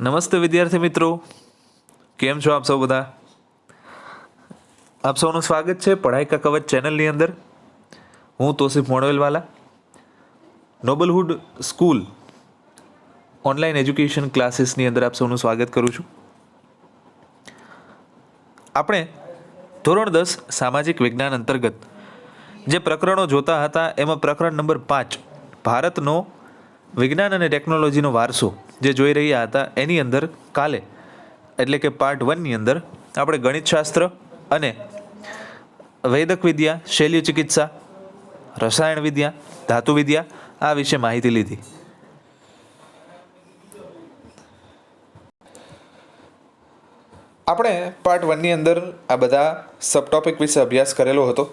નમસ્તે વિદ્યાર્થી મિત્રો, કેમ છો આપ સૌ બધા? આપ સૌનું સ્વાગત છે પઢાઈ કા કવચ ચેનલની અંદર. હું તોસિફ મોણવેલવાલા નોબલહુડ સ્કૂલ ઓનલાઈન એજ્યુકેશન ક્લાસીસની અંદર આપ સૌનું સ્વાગત કરું છું. આપણે ધોરણ 10 સામાજિક વિજ્ઞાન અંતર્ગત જે પ્રકરણો જોતા હતા એમાં પ્રકરણ નંબર 5 ભારતનો વિજ્ઞાન અને ટેકનોલોજીનો વારસો જે જોઈ રહ્યા હતા એની અંદર કાલે એટલે કે પાર્ટ 1ની અંદર આપણે ગણિતશાસ્ત્ર અને વૈદક વિદ્યા, શૈલ્ય ચિકિત્સા, રસાયણ વિદ્યા, ધાતુ વિદ્યા આ વિશે માહિતી લીધી. આપણે પાર્ટ 1ની અંદર આ બધા સબટોપિક વિશે અભ્યાસ કરેલો હતો,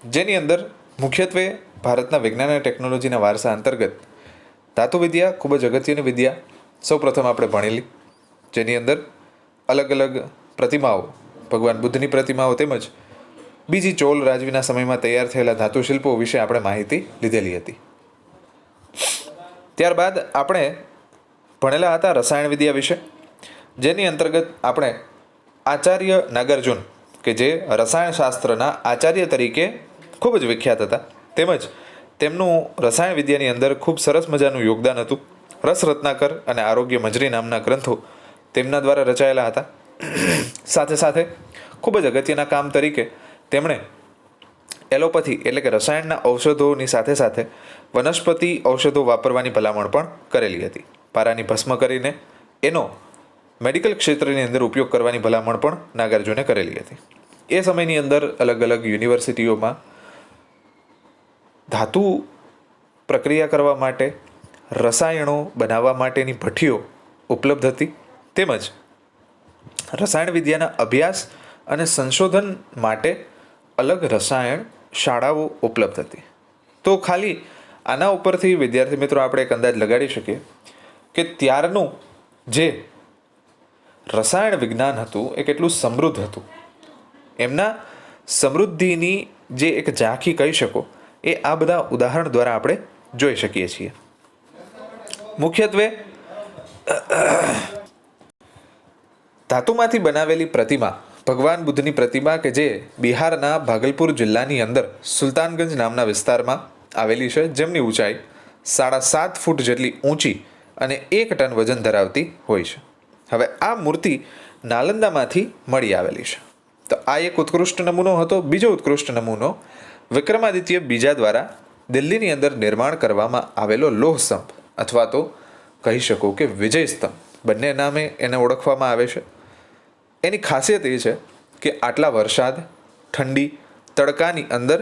જેની અંદર મુખ્યત્વે ભારતના વિજ્ઞાન અને ટેકનોલોજીના વારસા અંતર્ગત ધાતુ વિદ્યા ખૂબ જ અગત્યની વિદ્યા સૌપ્રથમ આપણે ભણેલી, જેની અંદર અલગ અલગ પ્રતિમાઓ, ભગવાન બુદ્ધની પ્રતિમાઓ તેમજ બીજી ચોલ રાજવીના સમયમાં તૈયાર થયેલા ધાતુ શિલ્પો વિશે આપણે માહિતી લીધેલી હતી. ત્યારબાદ આપણે ભણેલા હતા રસાયણ વિદ્યા વિશે, જેની અંતર્ગત આપણે આચાર્ય નાગાર્જુન કે જે રસાયણશાસ્ત્રના આચાર્ય તરીકે ખૂબ જ વિખ્યાત હતા, તેમજ તેમનું રસાયણ વિદ્યાની અંદર ખૂબ સરસ મજાનું યોગદાન હતું. રસ રત્નાકર અને આરોગ્ય મંજરી નામના ગ્રંથો તેમના દ્વારા રચાયેલા હતા. સાથે સાથે ખૂબ જ અગત્યના કામ તરીકે તેમણે એલોપેથી એટલે કે રસાયણના ઔષધોની સાથે સાથે વનસ્પતિ ઔષધો વાપરવાની ભલામણ પણ કરેલી હતી. પારાની ભસ્મ કરીને એનો મેડિકલ ક્ષેત્રની અંદર ઉપયોગ કરવાની ભલામણ પણ નાગાર્જુને કરેલી હતી. એ સમયની અંદર અલગ અલગ યુનિવર્સિટીઓમાં ધાતુ પ્રક્રિયા કરવા માટે, રસાયણો બનાવવા માટેની ભઠ્ઠીઓ ઉપલબ્ધ હતી, તેમજ રસાયણ વિદ્યાના અભ્યાસ અને સંશોધન માટે અલગ રસાયણ શાળાઓ ઉપલબ્ધ હતી. તો ખાલી આના ઉપરથી વિદ્યાર્થી મિત્રો આપણે એક અંદાજ લગાડી શકીએ કે ત્યારનું જે રસાયણ વિજ્ઞાન હતું એ કેટલું સમૃદ્ધ હતું. એમના સમૃદ્ધિની જે એક ઝાંખી કહી શકો એ આ બધા ઉદાહરણ દ્વારા આપણે જોઈ શકીએ છીએ. મુખ્યત્વે ધાતુમાંથી બનાવેલી પ્રતિમા, ભગવાન બુદ્ધની પ્રતિમા કે જે બિહારના ભાગલપુર જિલ્લાની અંદર સુલતાનગંજ નામના વિસ્તારમાં આવેલી છે, જેમની ઊંચાઈ 7.5 ફૂટ જેટલી ઊંચી અને 1 ટન વજન ધરાવતી હોય છે. હવે આ મૂર્તિ નાલંદામાંથી મળી આવેલી છે. તો આ એક ઉત્કૃષ્ટ નમૂનો હતો. બીજો ઉત્કૃષ્ટ નમૂનો વિક્રમાદિત્ય બીજા દ્વારા દિલ્હીની અંદર નિર્માણ કરવામાં આવેલો લોહ સ્તંભ અથવા તો કહી શકો કે વિજય સ્તંભ, બંને નામે એને ઓળખવામાં આવે છે. એની ખાસિયત એ છે કે આટલા વરસાદ, ઠંડી, તડકાની અંદર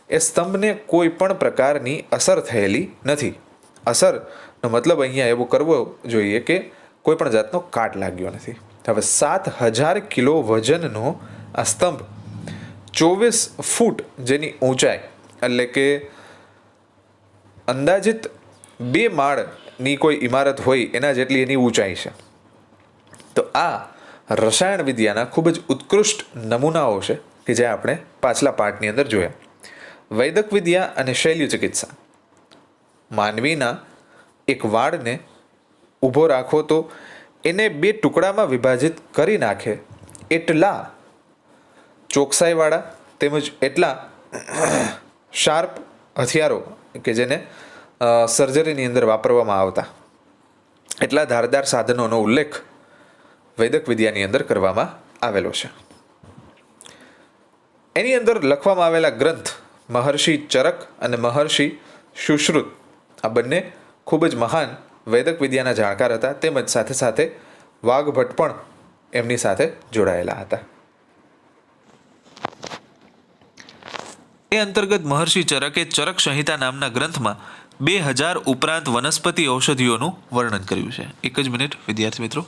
એ સ્તંભને કોઈ પણ પ્રકારની અસર થયેલી નથી. અસરનો મતલબ અહીંયા એવો કરવો જોઈએ કે કોઈ પણ જાતનો કાટ લાગ્યો નથી. હવે 7,000 કિલો વજનનો આ સ્તંભ 24 ફૂટ જેની ઊંચાઈ એટલે કે અંદાજિત 2 માળની કોઈ ઇમારત હોય એના જેટલી એની ઊંચાઈ છે. તો આ રસાયણ વિદ્યાના ખૂબ જ ઉત્કૃષ્ટ નમૂનાઓ છે કે જે આપણે પાછલા પાઠની અંદર જોયા. વૈદક વિદ્યા અને શૈલ્ય ચિકિત્સા, માનવીના એક વાળને ઊભો રાખો તો એને 2 ટુકડામાં વિભાજિત કરી નાખે એટલા ચોકસાઈવાળા તેમજ એટલા શાર્પ હથિયારો કે જેને સર્જરીની અંદર વાપરવામાં આવતા, એટલા ધારદાર સાધનોનો ઉલ્લેખ વૈદક વિદ્યાની અંદર કરવામાં આવેલો છે. એની અંદર લખવામાં આવેલા ગ્રંથ મહર્ષિ ચરક અને મહર્ષિ સુશ્રુત આ બંને ખૂબ જ મહાન વૈદક વિદ્યાના જાણકાર હતા, તેમજ સાથે સાથે વાઘભટ્ટ પણ એમની સાથે જોડાયેલા હતા. એ અંતર્ગત મહર્ષિ ચરકે ચરક સંહિતા નામના ગ્રંથમાં 2000 ઉપરાંત વનસ્પતિ ઔષધિઓનું વર્ણન કર્યું છે. એક જ મિનિટ વિદ્યાર્થી મિત્રો.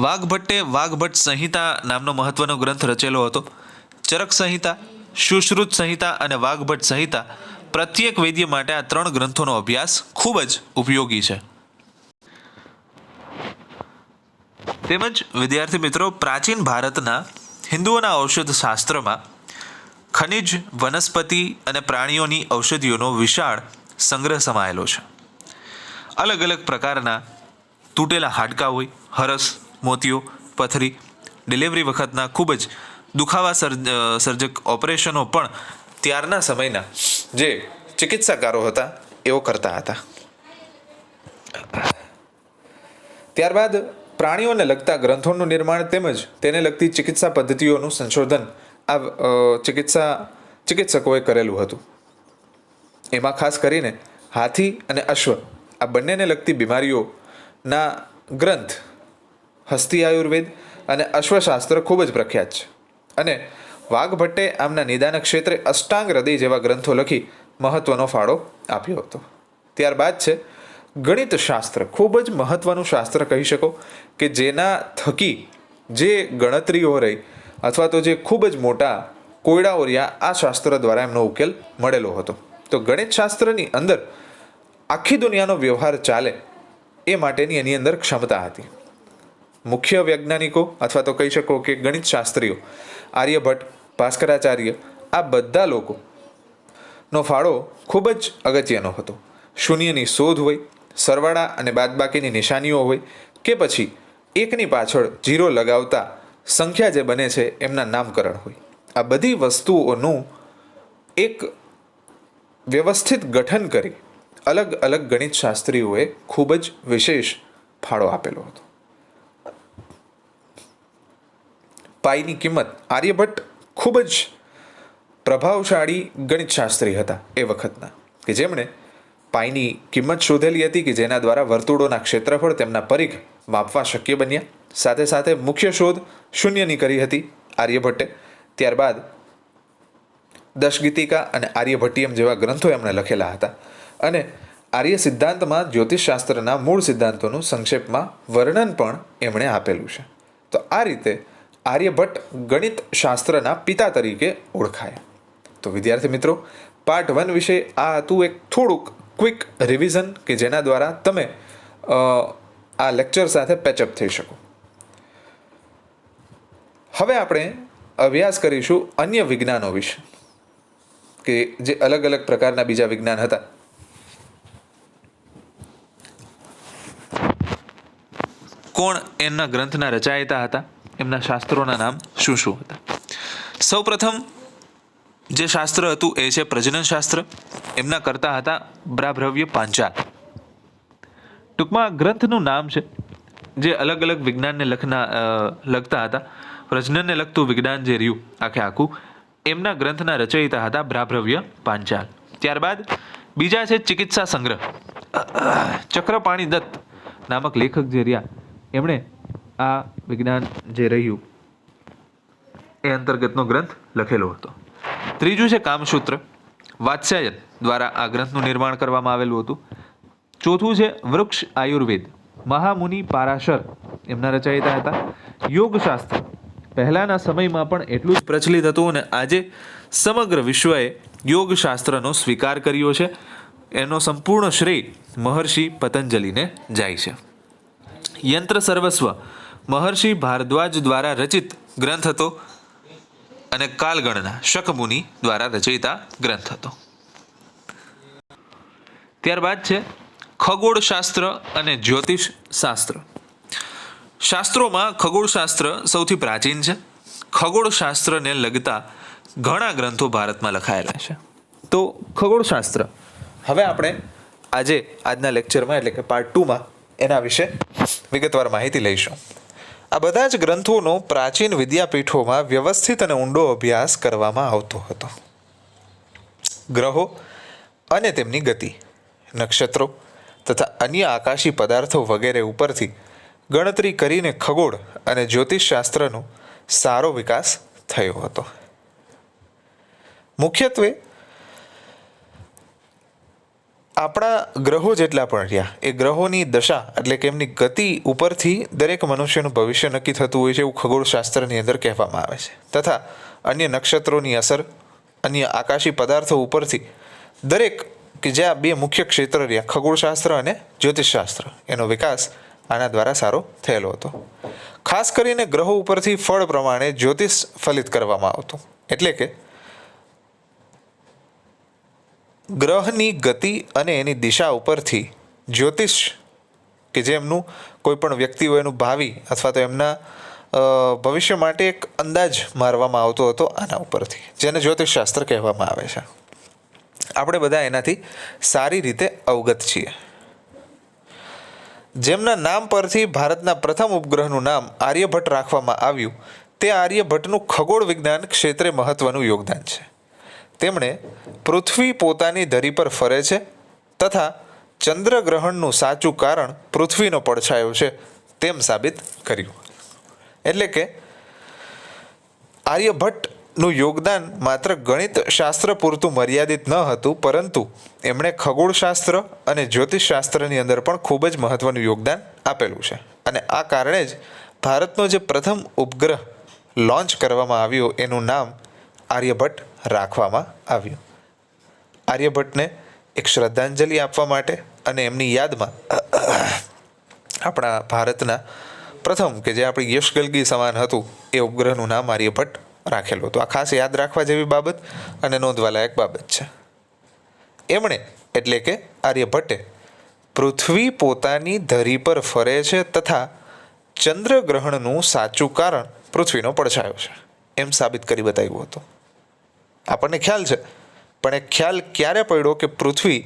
વાઘભટ્ટે વાઘભટ્ટ સંહિતા નામનો મહત્વનો ગ્રંથ રચેલો હતો. ચરક સંહિતા, સુશ્રુત સંહિતા અને વાઘભટ્ટ સંહિતા પ્રત્યેક વૈદ્ય માટે આ 3 ગ્રંથોનો અભ્યાસ ખૂબ જ ઉપયોગી છે. તેમજ વિદ્યાર્થી મિત્રો, પ્રાચીન ભારતના હિન્દુઓના ઔષધ શાસ્ત્રમાં ખનિજ, વનસ્પતિ અને પ્રાણીઓની ઔષધિઓનો વિશાળ સંગ્રહ સમાયેલો છે. અલગ અલગ પ્રકારના તૂટેલા હાડકાં હોય, હરસ, મોતિયો, પથરી, ડિલિવરી વખતના ખૂબ જ દુખાવા સર્જક ઓપરેશનો પણ ત્યારના સમયના જે ચિકિત્સાકારો હતા એઓ કરતા હતા. ત્યારબાદ પ્રાણીઓને લગતા ગ્રંથોનું નિર્માણ તેમજ તેને લગતી ચિકિત્સા પદ્ધતિઓનું સંશોધન આ ચિકિત્સકોએ કરેલું હતું. એમાં ખાસ કરીને હાથી અને અશ્વ આ બંનેને લગતી બીમારીઓના ગ્રંથ હસ્તી આયુર્વેદ અને અશ્વશાસ્ત્ર ખૂબ જ પ્રખ્યાત છે. અને વાઘભટ્ટે આમના નિદાન ક્ષેત્રે અષ્ટાંગ હૃદય જેવા ગ્રંથો લખી મહત્વનો ફાળો આપ્યો હતો. ત્યારબાદ છે ગણિત શાસ્ત્ર, ખૂબ જ મહત્વનું શાસ્ત્ર કહી શકો કે જેના થકી જે ગણતરીઓ રહી અથવા તો જે ખૂબ જ મોટા કોયડાઓ રહ્યા આ શાસ્ત્ર દ્વારા એમનો ઉકેલ મળેલો હતો. તો ગણિત શાસ્ત્રની અંદર આખી દુનિયાનો વ્યવહાર ચાલે એ માટેની એની અંદર ક્ષમતા હતી. મુખ્ય વૈજ્ઞાનિકો અથવા તો કહી શકો કે ગણિત શાસ્ત્રીઓ આર્યભટ્ટ, ભાસ્કરાચાર્ય આ બધા લોકોનો ફાળો ખૂબ જ અગત્યનો હતો. શૂન્યની શોધ હોય, સરવાળા અને બાદબાકીની નિશાનીઓ હોય કે પછી એકની પાછળ જીરો લગાવતા સંખ્યા જે બને છે એમના નામકરણ હોય, આ બધી વસ્તુઓનું એક વ્યવસ્થિત ગઠન કરી અલગ અલગ ગણિત શાસ્ત્રીઓએ ખૂબ જ વિશેષ ફાળો આપેલો હતો. પાઈની કિંમત, આર્યભટ્ટ ખૂબ જ પ્રભાવશાળી ગણિત શાસ્ત્રી હતા એ વખતના કે જેમણે પાઈની કિંમત શોધેલી હતી કે જેના દ્વારા વર્તુળોના ક્ષેત્રફળ તેમના પરિઘ માપવા શક્ય બન્યા. સાથે સાથે મુખ્ય શોધ શૂન્યની કરી હતી આર્યભટ્ટે. ત્યારબાદ દશગીતિકા અને આર્યભટ્ટિયમ જેવા ગ્રંથો એમણે લખેલા હતા અને આર્ય સિદ્ધાંતમાં જ્યોતિષશાસ્ત્રના મૂળ સિદ્ધાંતોનું સંક્ષેપમાં વર્ણન પણ એમણે આપેલું છે. તો આ રીતે આર્યભટ્ટ ગણિત શાસ્ત્રના પિતા તરીકે ઓળખાયા. તો વિદ્યાર્થી મિત્રો, પાર્ટ 1 વિશે આ હતું એક થોડુંક ક્વિક રિવિઝન કે જેના દ્વારા તમે આ લેક્ચર સાથે પેચઅપ થઈ શકો. હવે આપણે અભ્યાસ કરીશું અન્ય વિજ્ઞાનો વિશે કે જે અલગ અલગ પ્રકારના બીજા વિજ્ઞાન હતા. કોણ એમના ગ્રંથના રચયિતા હતા, એમના શાસ્ત્રોના નામ શું શું હતા. સૌપ્રથમ જે શાસ્ત્ર હતું એ છે પ્રજનન શાસ્ત્ર. એમના કરતા હતા બ્રાભ્રવ્ય પાંચાલ. ટૂંકમાં ગ્રંથનું નામ છે જે અલગ અલગ વિજ્ઞાનને લગતા હતા. પ્રજનનને લગતું વિજ્ઞાન જે રહ્યું આખું એમના ગ્રંથના રચયિતા હતા બ્રાભ્રવ્ય પાંચાલ. ત્યારબાદ બીજા છે ચિકિત્સા સંગ્રહ. ચક્રપાણી દત્ત નામક લેખક જે રહ્યા એમણે આ વિજ્ઞાન જે રહ્યું એ અંતર્ગતનો ગ્રંથ લખેલો હતો. ત્રીજું છે કામસૂત્ર. વાત્સ્યાયન દ્વારા આ ગ્રંથનું નિર્માણ કરવામાં આવેલું હતું. ચોથું છે વૃક્ષ આયુર્વેદ. મહામુનિ પારાશર એમના રચયિતા હતા. યોગશાસ્ત્ર પહેલાના સમયમાં પણ એટલું જ પ્રચલિત હતું અને આજે સમગ્ર વિશ્વએ યોગશાસ્ત્રનો સ્વીકાર કર્યો છે. એનો સંપૂર્ણ શ્રેય મહર્ષિ પતંજલિને જાય છે. યંત્ર સર્વસ્વ મહર્ષિ ભારદ્વાજ દ્વારા રચિત ગ્રંથ હતો અને કાલગણના શકમુનિ દ્વારા રચયિતા ગ્રંથ હતો. ત્યારબાદ છે ખગોળશાસ્ત્ર અને જ્યોતિષ શાસ્ત્ર. શાસ્ત્રોમાં ખગોળશાસ્ત્ર સૌથી પ્રાચીન છે. ખગોળશાસ્ત્રને લગતા ઘણા ગ્રંથો ભારતમાં લખાયેલા છે. તો ખગોળશાસ્ત્ર હવે આપણે આજના લેક્ચરમાં એટલે કે પાર્ટ 2માં એના વિશે વિગતવાર માહિતી લઈશું. આ બધા જ ગ્રંથોનો પ્રાચીન વિદ્યાપીઠોમાં વ્યવસ્થિત અને ઊંડો અભ્યાસ કરવામાં આવતો હતો. ગ્રહો અને તેમની ગતિ, નક્ષત્રો તથા અન્ય આકાશી પદાર્થો વગેરે ઉપરથી ગણતરી કરીને ખગોળ અને જ્યોતિષશાસ્ત્રનો સારો વિકાસ થયો હતો. મુખ્યત્વે આપણા ગ્રહો જેટલા પણ રહ્યા એ ગ્રહોની દશા એટલે કે એમની ગતિ ઉપરથી દરેક મનુષ્યનું ભવિષ્ય નક્કી થતું હોય છે એવું ખગોળશાસ્ત્રની અંદર કહેવામાં આવે છે. તથા અન્ય નક્ષત્રોની અસર, અન્ય આકાશી પદાર્થો ઉપરથી દરેક કે જે આ બે મુખ્ય ક્ષેત્ર રહ્યા ખગોળશાસ્ત્ર અને જ્યોતિષશાસ્ત્ર એનો વિકાસ આના દ્વારા સારો થયેલો હતો. ખાસ કરીને ગ્રહો ઉપરથી ફળ પ્રમાણે જ્યોતિષ ફલિત કરવામાં આવતું. એટલે કે ગ્રહની ગતિ અને એની દિશા ઉપરથી જ્યોતિષ કે જે એમનું કોઈ પણ વ્યક્તિ હોય એનું ભાવિ અથવા તો એમના ભવિષ્ય માટે એક અંદાજ મારવામાં આવતો હતો આના ઉપરથી, જેને જ્યોતિષશાસ્ત્ર કહેવામાં આવે છે. આપણે બધા એનાથી સારી રીતે અવગત છીએ. જેમના નામ પરથી ભારતના પ્રથમ ઉપગ્રહનું નામ આર્યભટ્ટ રાખવામાં આવ્યું, તે આર્યભટ્ટનું ખગોળ વિજ્ઞાન ક્ષેત્રે મહત્વનું યોગદાન છે. તેમણે પૃથ્વી પોતાની ધરી પર ફરે છે તથા ચંદ્રગ્રહણનું સાચું કારણ પૃથ્વીનો પડછાયો છે તેમ સાબિત કર્યું. એટલે કે આર્યભટ્ટનું યોગદાન માત્ર ગણિત શાસ્ત્ર પૂરતું મર્યાદિત ન હતું, પરંતુ એમણે ખગોળશાસ્ત્ર અને જ્યોતિષશાસ્ત્રની અંદર પણ ખૂબ જ મહત્વનું યોગદાન આપેલું છે. અને આ કારણે જ ભારતનો જે પ્રથમ ઉપગ્રહ લોન્ચ કરવામાં આવ્યો એનું નામ આર્યભટ્ટ રાખવામાં આવ્યું. આર્યભટ્ટને એક શ્રદ્ધાંજલિ આપવા માટે અને એમની યાદમાં આપણા ભારતના પ્રથમ કે જે આપણી યશગલગી સમાન હતું એ ઉપગ્રહનું નામ આર્યભટ્ટ રાખેલું હતું. આ ખાસ યાદ રાખવા જેવી બાબત અને નોંધવાલાયક બાબત છે. એમણે એટલે કે આર્યભટ્ટે પૃથ્વી પોતાની ધરી પર ફરે છે તથા ચંદ્રગ્રહણનું સાચું કારણ પૃથ્વીનો પડછાયો છે એમ સાબિત કરી બતાવ્યું હતું. આપણને ખ્યાલ છે, પણ એ ખ્યાલ ક્યારે પડ્યો કે પૃથ્વી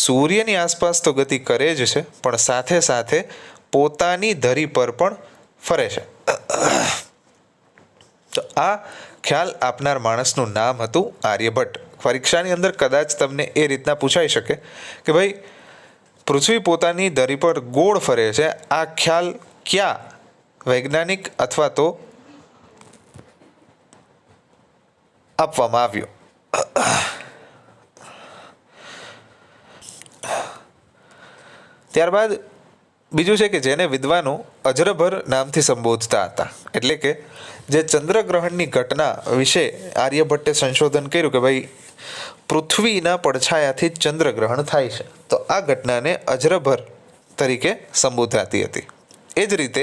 સૂર્યની આસપાસ તો ગતિ કરે જ છે, પણ સાથે સાથે પોતાની ધરી પર પણ ફરે છે. તો આ ખ્યાલ આપનાર માણસનું નામ હતું આર્યભટ્ટ. પરીક્ષાની અંદર કદાચ તમને એ રીતના પૂછાઈ શકે કે ભાઈ પૃથ્વી પોતાની ધરી પર ગોળ ફરે છે, આ ખ્યાલ ક્યાં વૈજ્ઞાનિક અથવા તો આપવામાં આવ્યો? ત્યારબાદ બીજું છે કે જેને વિદ્વાનો અજરભર નામથી સંબોધતા હતા. એટલે કે જે ચંદ્રગ્રહણની ઘટના વિશે આર્યભટ્ટે સંશોધન કર્યું કે ભાઈ પૃથ્વીના પડછાયાથી જ ચંદ્રગ્રહણ થાય છે, તો આ ઘટનાને અજરભર તરીકે સંબોધાતી હતી. એ જ રીતે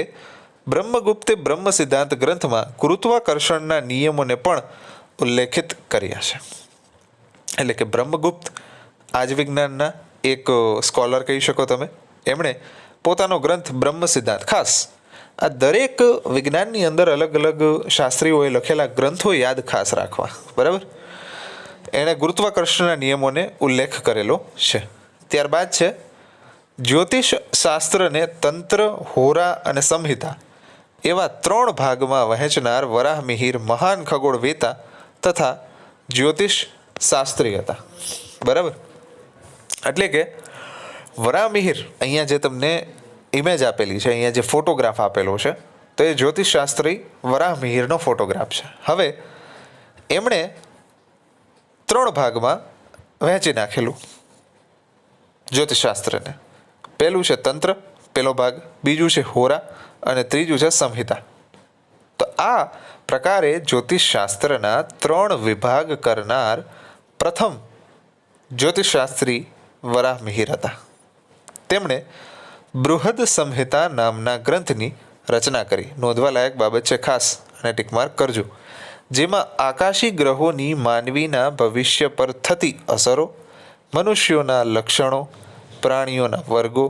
બ્રહ્મગુપ્તે બ્રહ્મ સિદ્ધાંત ગ્રંથમાં ગુરુત્વાકર્ષણના નિયમોને પણ ઉલ્લેખિત કર્યા છે. એટલે કે બ્રહ્મગુપ્ત આજ વિજ્ઞાનના એક સ્કોલર કહી શકો તમે. એમણે પોતાનો ગ્રંથ બ્રહ્મ સિદ્ધાંત, ખાસ આ દરેક વિજ્ઞાનની અંદર અલગ અલગ શાસ્ત્રીઓએ લખેલા ગ્રંથો યાદ ખાસ રાખવા, બરાબર. એણે ગુરુત્વાકર્ષણના નિયમોને ઉલ્લેખ કરેલો છે. ત્યારબાદ છે જ્યોતિષ શાસ્ત્રને તંત્ર, હોરા અને સંહિતા એવા 3 ભાગમાં વહેંચનાર વરાહમિહિર મહાન ખગોળવેતા તથા જ્યોતિષ શાસ્ત્રી હતા, બરાબર. એટલે કે વરાહમિહિર, અહીંયા જે તમને ઇમેજ આપેલી છે, અહીંયા જે ફોટોગ્રાફ આપેલો છે, તો એ જ્યોતિષશાસ્ત્રી વરાહમિહિરનો ફોટોગ્રાફ છે. હવે એમણે 3 ભાગમાં વહેંચી નાખેલું જ્યોતિષશાસ્ત્રને. પહેલું છે તંત્ર, પહેલો ભાગ, બીજું છે હોરા અને ત્રીજું છે સંહિતા. તો આ પ્રકારે જ્યોતિષશાસ્ત્રના 3 વિભાગ કરનાર પ્રથમ જ્યોતિષશાસ્ત્રી વરાહમિહિર હતા. તેમણે બૃહદ સંહિતા નામના ગ્રંથની રચના કરી. નોંધવાલાયક બાબત છે ખાસ, અને ટીકમાર્ક કરજો. જેમાં આકાશી ગ્રહોની માનવીના ભવિષ્ય પર થતી અસરો, મનુષ્યોના લક્ષણો, પ્રાણીઓના વર્ગો,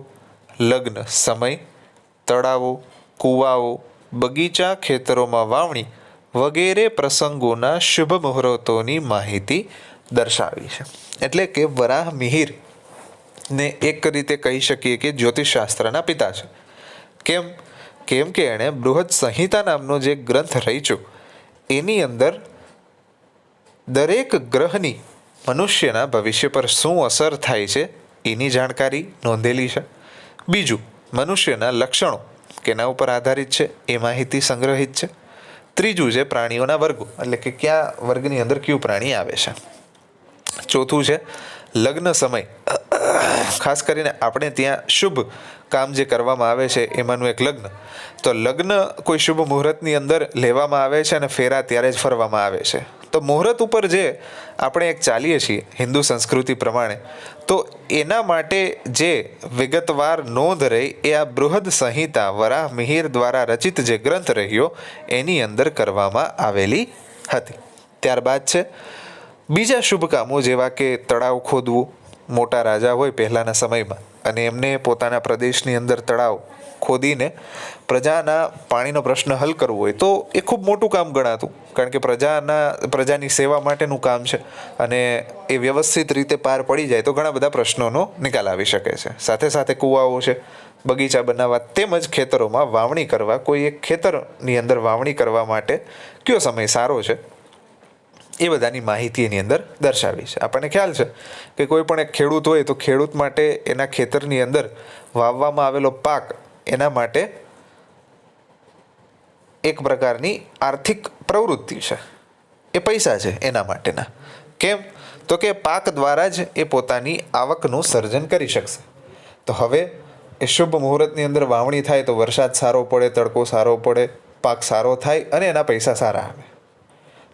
લગ્ન સમય, તળાવો, કૂવાઓ, બગીચા, ખેતરોમાં વાવણી વગેરે પ્રસંગોના શુભ મુહૂર્તોની માહિતી દર્શાવી છે. એટલે કે વરાહમિહિર ને એક રીતે કહી શકીએ કે જ્યોતિષશાસ્ત્રના પિતા છે. કેમ કે એણે બૃહદ સંહિતા નામનો જે ગ્રંથ રચ્યો એની અંદર દરેક ગ્રહની મનુષ્યના ભવિષ્ય પર શું અસર થાય છે એની જાણકારી નોંધેલી છે. બીજું, મનુષ્યના લક્ષણો કેના ઉપર આધારિત છે એ માહિતી સંગ્રહિત છે. ત્રીજું છે પ્રાણીઓના વર્ગો, એટલે કે કયા વર્ગની અંદર કયું પ્રાણી આવે છે. ચોથું છે લગ્ન સમય, ખાસ કરીને આપણે ત્યાં શુભ કામ જે કરવામાં આવે છે એમાંનું એક લગ્ન. તો લગ્ન કોઈ શુભ મુહૂર્તની અંદર લેવામાં આવે છે અને ફેરા ત્યારે જ ફરવામાં આવે છે. તો મુહૂર્ત ઉપર જે આપણે એક ચાલીએ છીએ હિન્દુ સંસ્કૃતિ પ્રમાણે, તો એના માટે જે વિગતવાર નોંધ રહી એ આ બૃહદ સંહિતા વરાહમિહિર દ્વારા રચિત જે ગ્રંથ રહ્યો એની અંદર કરવામાં આવેલી હતી. ત્યારબાદ છે બીજા શુભ કામો જેવા કે તળાવ ખોદવું, મોટા રાજા હોય પહેલાંના સમયમાં અને એમને પોતાના પ્રદેશની અંદર તળાવ ખોદીને પ્રજાના પાણીનો પ્રશ્ન હલ કરવો હોય તો એ ખૂબ મોટું કામ ગણાતું, કારણ કે પ્રજાની સેવા માટેનું કામ છે અને એ વ્યવસ્થિત રીતે પાર પડી જાય તો ઘણા બધા પ્રશ્નોનો નિકાલ આવી શકે છે. સાથે સાથે કૂવાઓ છે, બગીચા બનાવવા તેમજ ખેતરોમાં વાવણી કરવા, કોઈ એક ખેતરની અંદર વાવણી કરવા માટે કયો સમય સારો છે એ બધાની માહિતી એની અંદર દર્શાવી છે. આપણને ખ્યાલ છે કે કોઈ પણ એક ખેડૂત હોય તો ખેડૂત માટે એના ખેતરની અંદર વાવવામાં આવેલો પાક એના માટે એક પ્રકારની આર્થિક પ્રવૃત્તિ છે, એ પૈસા છે એના માટેના. કેમ? તો કે પાક દ્વારા જ એ પોતાની આવકનું સર્જન કરી શકશે. તો હવે એ શુભ મુહૂર્તની અંદર વાવણી થાય તો વરસાદ સારો પડે, તડકો સારો પડે, પાક સારો થાય અને એના પૈસા સારા આવે.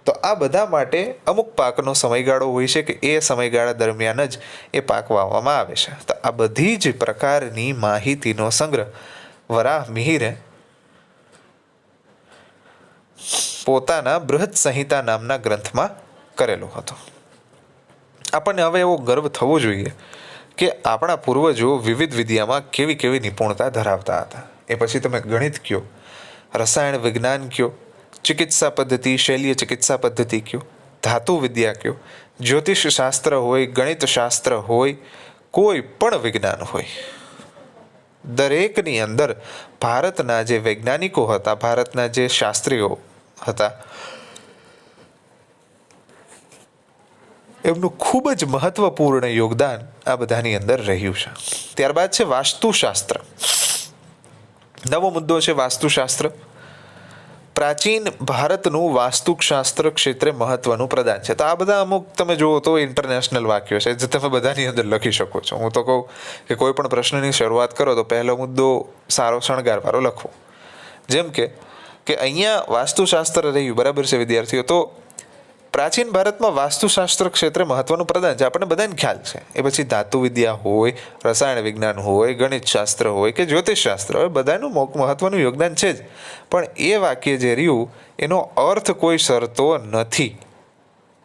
તો આ બધા માટે અમુક પાકનો સમયગાળો હોય છે કે એ સમયગાળા દરમિયાન જ એ પાક વાવવામાં આવે છે. તો આ બધી જ પ્રકારની માહિતીનો સંગ્રહ વરાહ મિહિરે પોતાના બૃહદ સંહિતા નામના ગ્રંથમાં કરેલો હતો. આપણને હવે એવો ગર્વ થવો જોઈએ કે આપણા પૂર્વજો વિવિધ વિદ્યામાં કેવી કેવી નિપુણતા ધરાવતા હતા. એ પછી તમે ગણિત કયો, રસાયણ વિજ્ઞાન કયો, ચિકિત્સા પદ્ધતિ, શૈલ્ય ચિકિત્સા પદ્ધતિ કયો, ધાતુ વિદ્યા કયો, જ્યોતિષ શાસ્ત્ર હોય, ગણિત શાસ્ત્ર હોય, કોઈ પણ વિજ્ઞાન હોય, દરેકની અંદર ભારતના જે વૈજ્ઞાનિકો હતા, ભારતના જે શાસ્ત્રીઓ હતા, એમનું ખૂબ જ મહત્વપૂર્ણ યોગદાન આ બધાની અંદર રહ્યું છે. ત્યારબાદ છે વાસ્તુશાસ્ત્ર. નવો મુદ્દો છે વાસ્તુશાસ્ત્ર. પ્રાચીન ભારતનું વાસ્તુશાસ્ત્ર ક્ષેત્રે મહત્વનું પ્રદાન છે. તો આ બધા અમુક તમે જુઓ તો ઇન્ટરનેશનલ વાક્યો છે જે તમે બધાની અંદર લખી શકો છો. હું તો કહું કે કોઈ પણ પ્રશ્નની શરૂઆત કરો તો પહેલો મુદ્દો સારો શણગારવાળો લખવો. જેમ કે અહીંયા વાસ્તુશાસ્ત્ર રહ્યું, બરાબર છે વિદ્યાર્થીઓ? તો પ્રાચીન ભારતમાં વાસ્તુશાસ્ત્ર ક્ષેત્રે મહત્વનું પ્રદાન છે, આપણને બધાને ખ્યાલ છે. એ પછી ધાતુ વિદ્યા હોય, રસાયણ વિજ્ઞાન હોય, ગણિત શાસ્ત્ર હોય કે જ્યોતિષ શાસ્ત્ર હોય, બધાનું મહત્વનું યોગદાન છે જ. પણ એ વાક્ય જે રહ્યું એનો અર્થ કોઈ શરતો નથી,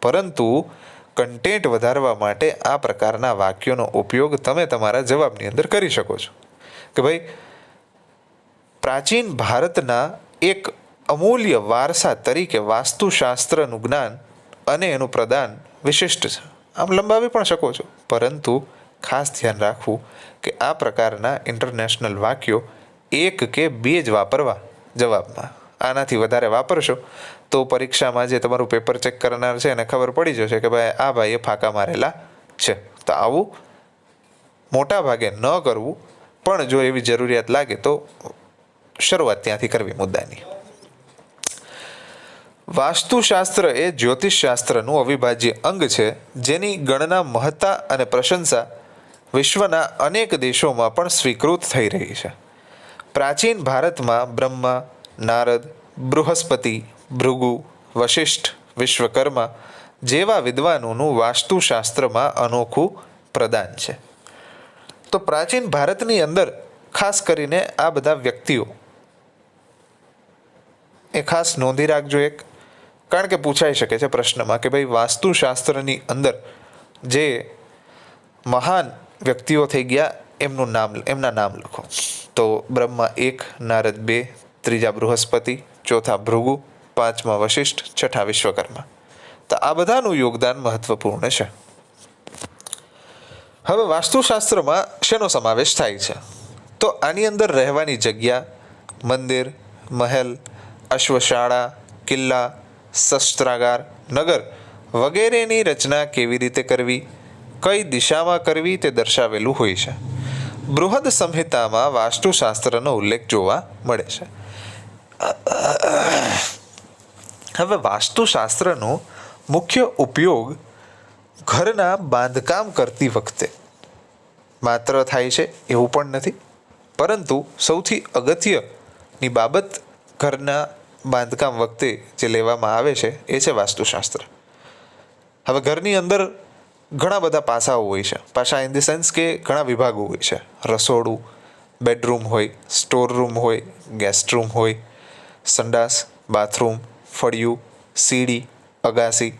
પરંતુ કન્ટેન્ટ વધારવા માટે આ પ્રકારના વાક્યોનો ઉપયોગ તમે તમારા જવાબની અંદર કરી શકો છો કે ભાઈ પ્રાચીન ભારતના એક અમૂલ્ય વારસા તરીકે વાસ્તુશાસ્ત્રનું જ્ઞાન અને એનું પ્રદાન વિશિષ્ટ છે. આમ લંબાવી પણ શકો છો, પરંતુ ખાસ ધ્યાન રાખવું કે આ પ્રકારના ઇન્ટરનેશનલ વાક્યો એક કે બે જ વાપરવા જવાબમાં. આનાથી વધારે વાપરશો તો પરીક્ષામાં જે તમારું પેપર ચેક કરનાર છે એને ખબર પડી જશે કે ભાઈ આ ભાઈએ ફાંકા મારેલા છે. તો આવું મોટા ભાગે ન કરવું, પણ જો એવી જરૂરિયાત લાગે તો શરૂઆત ત્યાંથી કરવી મુદ્દાની. વાસ્તુશાસ્ત્ર એ જ્યોતિષશાસ્ત્રનું અવિભાજ્ય અંગ છે, જેની ગણના, મહત્તા અને પ્રશંસા વિશ્વના અનેક દેશોમાં પણ સ્વીકૃત થઈ રહી છે. પ્રાચીન ભારતમાં બ્રહ્મા, નારદ, બૃહસ્પતિ, ભૃગુ, વશિષ્ઠ, વિશ્વકર્મા જેવા વિદ્વાનોનું વાસ્તુશાસ્ત્રમાં અનોખું પ્રદાન છે. તો પ્રાચીન ભારતની અંદર ખાસ કરીને આ બધા વ્યક્તિઓ એ ખાસ નોંધી રાખજો એક, કારણ કે પૂછાઈ શકે છે પ્રશ્નમાં કે ભાઈ વાસ્તુશાસ્ત્રની અંદર જે મહાન વ્યક્તિઓ થઈ ગયા એમના નામ લખો. તો બ્રહ્મા 1, નારદ 2, ત્રીજા બૃહસ્પતિ, ચોથા ભૃગુ, પાંચમા વશિષ્ઠ, છઠ્ઠા વિશ્વકર્મા. તો આ બધાનું યોગદાન મહત્વપૂર્ણ છે. હવે વાસ્તુશાસ્ત્રમાં શેનો સમાવેશ થાય છે? તો આની અંદર રહેવાની જગ્યા, મંદિર, મહેલ, અશ્વશાળા, કિલ્લા, શસ્ત્રાગાર, નગર વગેરેની રચના કેવી રીતે કરવી, કઈ દિશામાં કરવી તે દર્શાવેલું હોય છે. બૃહદ સંહિતામાં વાસ્તુશાસ્ત્રનો ઉલ્લેખ જોવા મળે છે. હવે વાસ્તુશાસ્ત્રનો મુખ્ય ઉપયોગ ઘરના બાંધકામ કરતી વખતે માત્ર થાય છે એવું પણ નથી, પરંતુ સૌથી અગત્યની બાબત ઘરના બાંધકામ વખતે જે લેવામાં આવે છે એ છે વાસ્તુશાસ્ત્ર. હવે ઘરની અંદર ઘણા બધા પાસાઓ હોય છે. પાસા ઇન ધ સેન્સ કે ઘણા વિભાગો હોય છે. રસોડું, બેડરૂમ હોય, સ્ટોર રૂમ હોય, ગેસ્ટ રૂમ હોય, સંડાસ, બાથરૂમ, ફળિયું, સીડી, અગાસી,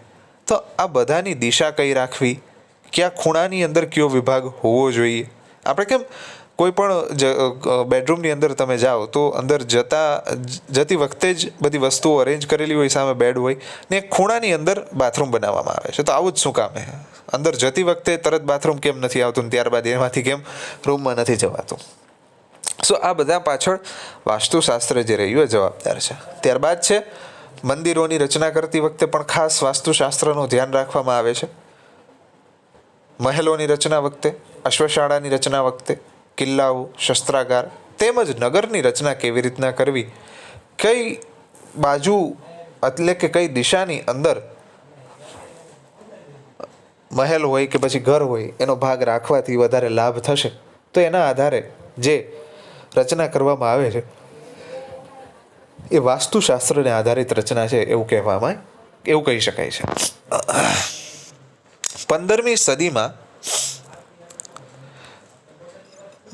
તો આ બધાની દિશા કઈ રાખવી, કયા ખૂણાની અંદર કયો વિભાગ હોવો જોઈએ. આપણે કેમ કોઈ પણ બેડરૂમની અંદર તમે જાઓ તો અંદર જતી વખતે જ બધી વસ્તુઓ અરેન્જ કરેલી હોય, સામે બેડ હોય ને એક ખૂણાની અંદર બાથરૂમ બનાવવામાં આવે છે. તો આવું જ શું કામ છે? અંદર જતી વખતે તરત બાથરૂમ કેમ નથી આવતું, ત્યારબાદ એમાંથી કેમ રૂમમાં નથી જવાતું? સો આ બધા પાછળ વાસ્તુશાસ્ત્ર જે રહ્યું એ જવાબદાર છે. ત્યારબાદ છે મંદિરોની રચના કરતી વખતે પણ ખાસ વાસ્તુશાસ્ત્રનું ધ્યાન રાખવામાં આવે છે. મહેલોની રચના વખતે, અશ્વશાળાની રચના વખતે, કિલ્લાઓ, શસ્ત્રાગાર તેમજ નગરની રચના કેવી રીતના કરવી, કઈ બાજુ એટલે કે કઈ દિશાની અંદર મહેલ હોય કે પછી ઘર હોય એનો ભાગ રાખવાથી વધારે લાભ થશે, તો એના આધારે જે રચના કરવામાં આવે છે એ વાસ્તુશાસ્ત્રને આધારિત રચના છે એવું કહી શકાય છે. 15મી સદીમાં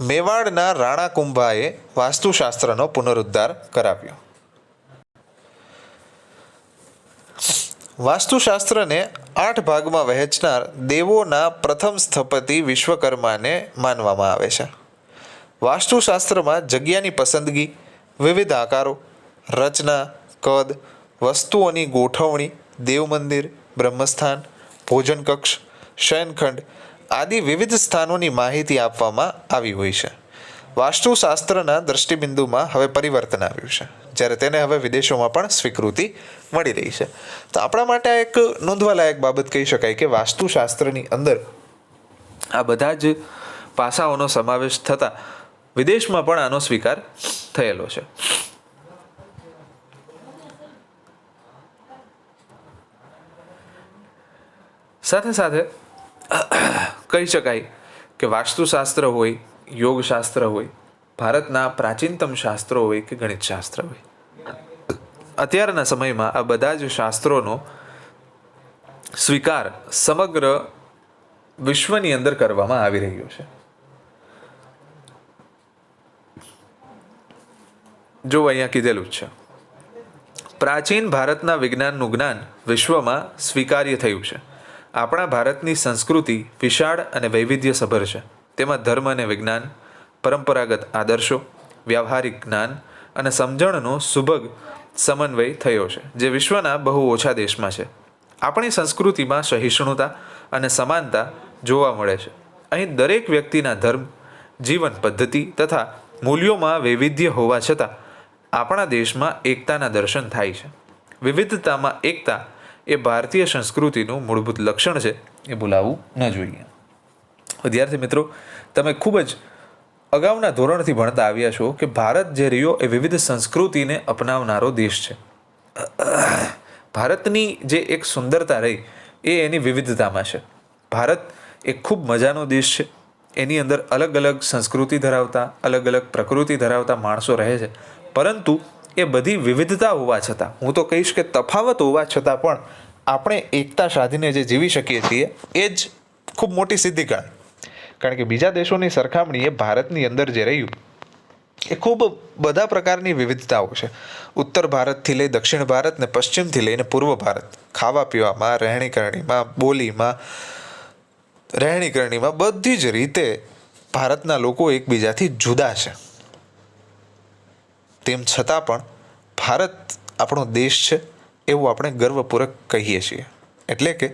મેવાડના રાણા કુંભાએ વાસ્તુશાસ્ત્રનો પુનરુદ્ધાર કરાવ્યો. વાસ્તુશાસ્ત્રને 8 ભાગમાં વહેંચનાર દેવોના પ્રથમ સ્થપતિ વિશ્વકર્માને માનવામાં આવે છે. વાસ્તુશાસ્ત્રમાં જગ્યાની પસંદગી, વિવિધ આકારો, રચના, કદ, વસ્તુઓની ગોઠવણી, દેવ મંદિર, બ્રહ્મસ્થાન, ભોજન કક્ષ, શયનખંડ આદિ વિવિધ સ્થાનોની માહિતી આપવામાં આવી હોય છે. વાસ્તુશાસ્ત્રના દૃષ્ટિબિંદુમાં હવે પરિવર્તન આવ્યું છે, જ્યારે તેને હવે વિદેશોમાં પણ સ્વીકૃતિ મળી રહી છે. તો આપણા માટે એક નોંધવાલાયક બાબત કહી શકાય કે વાસ્તુશાસ્ત્રની અંદર આ બધા જ પાસાઓનો સમાવેશ થતાં વિદેશમાં પણ આનો સ્વીકાર થયેલો છે. સાથે સાથે કહી શકાય કે વાસ્તુશાસ્ત્ર હોય, યોગશાસ્ત્ર હોય, ભારતના પ્રાચીનતમ શાસ્ત્રો હોય કે ગણિતશાસ્ત્ર હોય, અત્યારના સમયમાં આ બધા જ શાસ્ત્રોનો સ્વીકાર સમગ્ર વિશ્વની અંદર કરવામાં આવી રહ્યો છે. જો અહીંયા કીધેલું જ છે, પ્રાચીન ભારતના વિજ્ઞાનનું જ્ઞાન વિશ્વમાં સ્વીકાર્ય થયું છે. આપણા ભારતની સંસ્કૃતિ વિશાળ અને વૈવિધ્યસભર છે. તેમાં ધર્મ અને વિજ્ઞાન, પરંપરાગત આદર્શો, વ્યાવહારિક જ્ઞાન અને સમજણનો સુભગ સમન્વય થયો છે, જે વિશ્વના બહુ ઓછા દેશમાં છે. આપણી સંસ્કૃતિમાં સહિષ્ણુતા અને સમાનતા જોવા મળે છે. અહીં દરેક વ્યક્તિના ધર્મ, જીવન પદ્ધતિ તથા મૂલ્યોમાં વૈવિધ્ય હોવા છતાં આપણા દેશમાં એકતાના દર્શન થાય છે. વિવિધતામાં એકતા એ ભારતીય સંસ્કૃતિનું મૂળભૂત લક્ષણ છે, એ ભૂલાવવું ન જોઈએ. વિદ્યાર્થી મિત્રો, તમે ખૂબ જ અગાઉના ધોરણથી ભણતા આવ્યા છો કે ભારત જે રહ્યો એ વિવિધ સંસ્કૃતિને અપનાવનારો દેશ છે. ભારતની જે એક સુંદરતા રહી એ એની વિવિધતામાં છે. ભારત એક ખૂબ મજાનો દેશ છે. એની અંદર અલગ અલગ સંસ્કૃતિ ધરાવતા, અલગ અલગ પ્રકૃતિ ધરાવતા માણસો રહે છે. પરંતુ એ બધી વિવિધતા હોવા છતાં, હું તો કહીશ કે તફાવત હોવા છતાં પણ આપણે એકતા સાધીને જે જીવી શકીએ છીએ એ જ ખૂબ મોટી સિદ્ધિ ગણાય. કારણ કે બીજા દેશોની સરખામણીએ ભારતની અંદર જે રહ્યું એ ખૂબ બધા પ્રકારની વિવિધતાઓ છે. ઉત્તર ભારતથી લઈ દક્ષિણ ભારત ને પશ્ચિમથી લઈને પૂર્વ ભારત, ખાવા પીવામાં, રહેણીકરણીમાં, બોલીમાં, રહેણીકરણીમાં બધી જ રીતે ભારતના લોકો એકબીજાથી જુદા છે. તેમ છતાં પણ ભારત આપણો દેશ છે એવું આપણે ગર્વપૂર્વક કહીએ છીએ. એટલે કે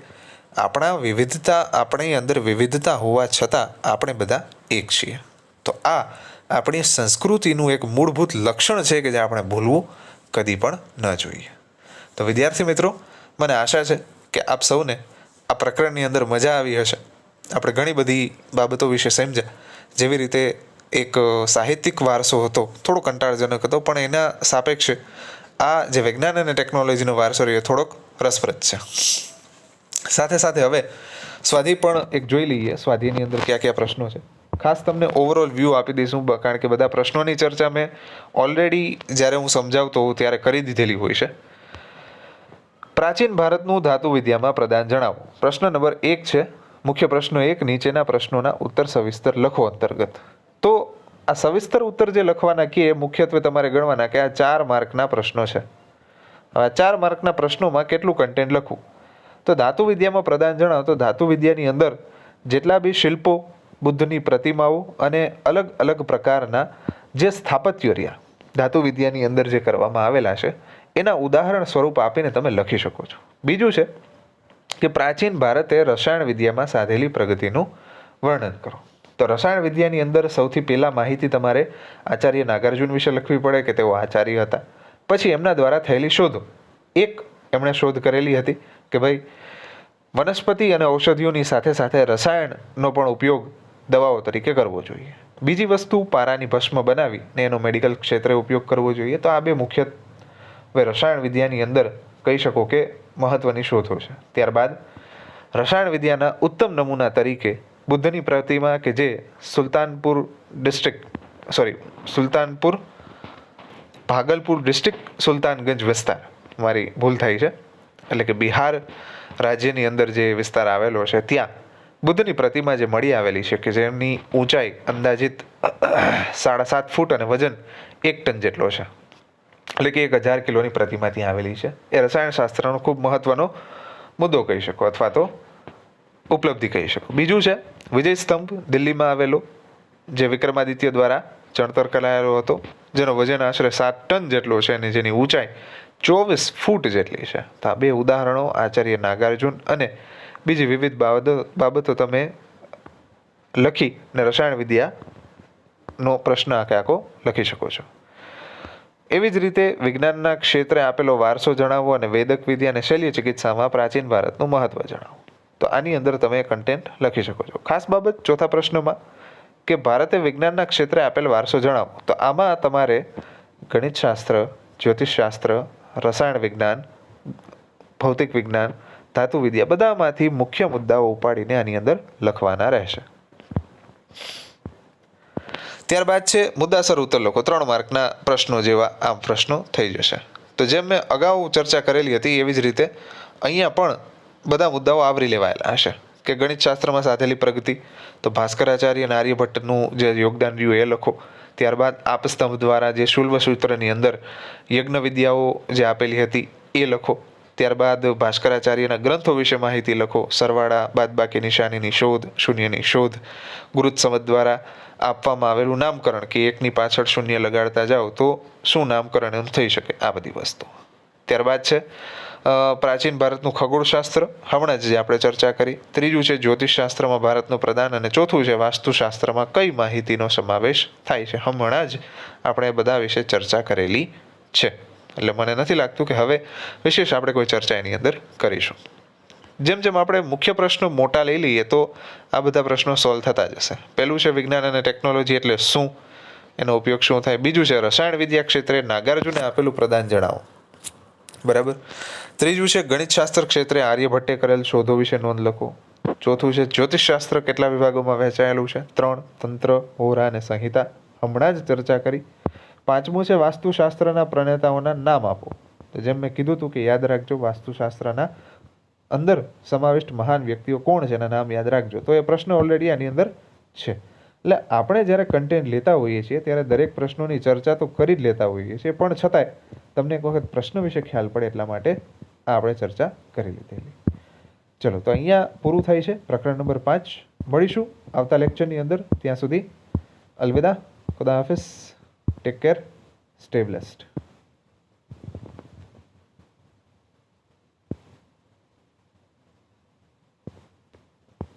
આપણી અંદર વિવિધતા હોવા છતાં આપણે બધા એક છીએ. તો આ આપણી સંસ્કૃતિનું એક મૂળભૂત લક્ષણ છે કે જે આપણે ભૂલવું કદી પણ ન જોઈએ. તો વિદ્યાર્થી મિત્રો, મને આશા છે કે આપ સૌને આ પ્રકરણની અંદર મજા આવી હશે. આપણે ઘણી બધી બાબતો વિશે સમજ્યા. જેવી રીતે એક સાહિત્યિક વારસો હતો, થોડો કંટાળજનક હતો, પણ એના સાપેક્ષે આ જે વિજ્ઞાન અને ટેકનોલોજીનો વારસો રહ્યો થોડોક રસપ્રદ છે. સાથે સાથે હવે સ્વાધ્યાય પણ એક જોઈ લઈએ. સ્વાધ્યાયની અંદર કયા કયા પ્રશ્નો છે. ખાસ તમને ઓવરઓલ વ્યૂ આપી દઈશું, કારણ કે બધા પ્રશ્નોની ચર્ચા મેં ઓલરેડી જ્યારે હું સમજાવતો હોઉં ત્યારે કરી દીધેલી હોય છે. પ્રાચીન ભારતનું ધાતુ વિદ્યામાં પ્રદાન જણાવો. પ્રશ્ન નંબર 1 છે, મુખ્ય પ્રશ્ન 1, નીચેના પ્રશ્નોના ઉત્તર સવિસ્તર લખો અંતર્ગત. તો આ સવિસ્તર ઉત્તર જે લખવાના કે એ મુખ્યત્વે તમારે ગણવાના કે આ 4 માર્કના પ્રશ્નો છે. હવે 4 માર્કના પ્રશ્નોમાં કેટલું કન્ટેન્ટ લખવું. તો ધાતુ વિદ્યામાં પ્રદાન જણાવો તો ધાતુ વિદ્યાની અંદર જેટલા બી શિલ્પો, બુદ્ધની પ્રતિમાઓ અને અલગ અલગ પ્રકારના જે સ્થાપત્યો રહ્યા ધાતુ વિદ્યાની અંદર જે કરવામાં આવેલા છે એના ઉદાહરણ સ્વરૂપ આપીને તમે લખી શકો છો. બીજું છે કે પ્રાચીન ભારતે રસાયણ વિદ્યામાં સાધેલી પ્રગતિનું વર્ણન કરો. તો રસાયણ વિદ્યાની અંદર સૌથી પહેલા માહિતી તમારે આચાર્ય નાગાર્જુન વિશે લખવી પડે કે તેઓ આચાર્ય હતા. પછી એમના દ્વારા થયેલી શોધો. એક એમણે શોધ કરેલી હતી કે ભાઈ વનસ્પતિ અને ઔષધિઓની સાથે સાથે રસાયણનો પણ ઉપયોગ દવાઓ તરીકે કરવો જોઈએ. બીજી વસ્તુ પારાની ભસ્મ બનાવીને એનો મેડિકલ ક્ષેત્રે ઉપયોગ કરવો જોઈએ. તો આ બે મુખ્યત્વે રસાયણ વિદ્યાની અંદર કહી શકો કે મહત્વની શોધો છે. ત્યારબાદ રસાયણ વિદ્યાના ઉત્તમ નમૂના તરીકે બુદ્ધની પ્રતિમા કે જે ભાગલપુર ડિસ્ટ્રિક્ટ સુલતાનગંજ વિસ્તાર, મારી ભૂલ થઈ છે, એટલે કે બિહાર રાજ્યની અંદર જે વિસ્તાર આવેલો છે ત્યાં બુદ્ધની પ્રતિમા જે મળી આવેલી છે કે જેમની ઊંચાઈ અંદાજિત 7.5 ફૂટ અને વજન 1 ટન જેટલો છે, એટલે કે 1000 કિલોની પ્રતિમા ત્યાં આવેલી છે. એ રસાયણ શાસ્ત્રનો ખૂબ મહત્વનો મુદ્દો કહી શકો અથવા તો ઉપલબ્ધિ કહી શકો. બીજું છે વિજય સ્તંભ દિલ્હીમાં આવેલો જે વિક્રમાદિત્ય દ્વારા ચણતર કરાયેલો હતો, જેનો વજન આશરે 7 ટન જેટલો છે અને જેની ઊંચાઈ 24 ફૂટ જેટલી છે. તો આ બે ઉદાહરણો આચાર્ય નાગાર્જુન અને બીજી વિવિધ બાબતો તમે લખીને રસાયણ વિદ્યાનો પ્રશ્ન આખો લખી શકો છો. એવી જ રીતે વિજ્ઞાનના ક્ષેત્રે આપેલો વારસો જણાવો અને વૈદક વિદ્યા અને શલ્ય ચિકિત્સામાં પ્રાચીન ભારતનું મહત્વ જણાવો. તો આની અંદર તમે કન્ટેન્ટ લખી શકો છો. ખાસ બાબત ચોથા પ્રશ્નમાં કે ભારતે વિજ્ઞાનના ક્ષેત્રે આપેલ વારસો જણાવો. તો આમાં તમારે ગણિતશાસ્ત્ર, જ્યોતિષશાસ્ત્ર, રસાયણ વિજ્ઞાન, ભૌતિક વિજ્ઞાન, ધાતુ વિદ્યા બધામાંથી મુખ્ય મુદ્દાઓ ઉપાડીને આની અંદર લખવાના રહેશે. ત્યારબાદ છે મુદ્દાસર ઉત્તર લખો. 3 માર્કના પ્રશ્નો જેવા આ પ્રશ્નો થઈ જશે. તો જેમ મેં અગાઉ ચર્ચા કરેલી હતી એવી જ રીતે અહીંયા પણ બધા મુદ્દાઓ આવરી લેવાયેલા હશે કે ગણિતશાસ્ત્રમાં સાધેલી પ્રગતિ, તો ભાસ્કરાચાર્ય અને આર્યભટ્ટનું જે યોગદાન રહ્યું એ લખો. ત્યારબાદ આપસ્તંભ દ્વારા જે શુલ્વ સૂત્રની અંદર યજ્ઞ વિદ્યાઓ જે આપેલી હતી એ લખો. ત્યારબાદ ભાસ્કરાચાર્યના ગ્રંથો વિશે માહિતી લખો. સરવાળા, બાદબાકી, નિશાનીની શોધ, શૂન્યની શોધ, ગુરુત સમજ દ્વારા આપવામાં આવેલું નામકરણ કે એકની પાછળ શૂન્ય લગાડતા જાઓ તો શું નામકરણ એમ થઈ શકે, આ બધી વસ્તુ. ત્યારબાદ છે પ્રાચીન ભારતનું ખગોળશાસ્ત્ર, હમણાં જ જે આપણે ચર્ચા કરી. ત્રીજું છે જ્યોતિષશાસ્ત્રમાં ભારતનું પ્રદાન અને ચોથું છે વાસ્તુશાસ્ત્રમાં કઈ માહિતીનો સમાવેશ થાય છે. હમણાં જ આપણે બધા વિશે ચર્ચા કરેલી છે, એટલે મને નથી લાગતું કે હવે વિશેષ આપણે કોઈ ચર્ચા એની અંદર કરીશું. જેમ જેમ આપણે મુખ્ય પ્રશ્નો મોટા લઈ લઈએ તો આ બધા પ્રશ્નો સોલ્વ થતા જશે. પહેલું છે વિજ્ઞાન અને ટેકનોલોજી એટલે શું, એનો ઉપયોગ શું થાય. બીજું છે રસાયણ વિદ્યા ક્ષેત્રે નાગાર્જુને આપેલું પ્રદાન જણાવો, બરાબર. ત્રીજું છે ગણિતશાસ્ત્ર ક્ષેત્રે આર્યભટ્ટે કરેલ શોધો વિશે નોંધ લખો. ચોથું છે જ્યોતિષશાસ્ત્ર કેટલા વિભાગોમાં વહેંચાયેલું છે, 3, તંત્ર, હોરા અને સંહિતા, હમણાં જ ચર્ચા કરી. પાંચમું છે વાસ્તુશાસ્ત્રના પ્રણેતાઓના નામ આપો. તો જેમ મેં કીધું હતું કે યાદ રાખજો વાસ્તુશાસ્ત્રના અંદર સમાવિષ્ટ મહાન વ્યક્તિઓ કોણ છે એના નામ યાદ રાખજો. તો એ પ્રશ્ન ઓલરેડી આની અંદર છે. એટલે આપણે જ્યારે કન્ટેન્ટ લેતા હોઈએ છીએ ત્યારે દરેક પ્રશ્નોની ચર્ચા તો કરી જ લેતા હોઈએ છીએ, પણ છતાંય તમને એક વખત પ્રશ્ન વિશે ખ્યાલ પડે એટલા માટે આ આપણે ચર્ચા કરી લીધેલી. ચલો, તો અહીંયા પૂરું થાય છે પ્રકરણ નંબર 5. મળીશું આવતા લેક્ચરની અંદર. ત્યાં સુધી અલવિદા, ખુદા Hafiz, take care, stay blessed.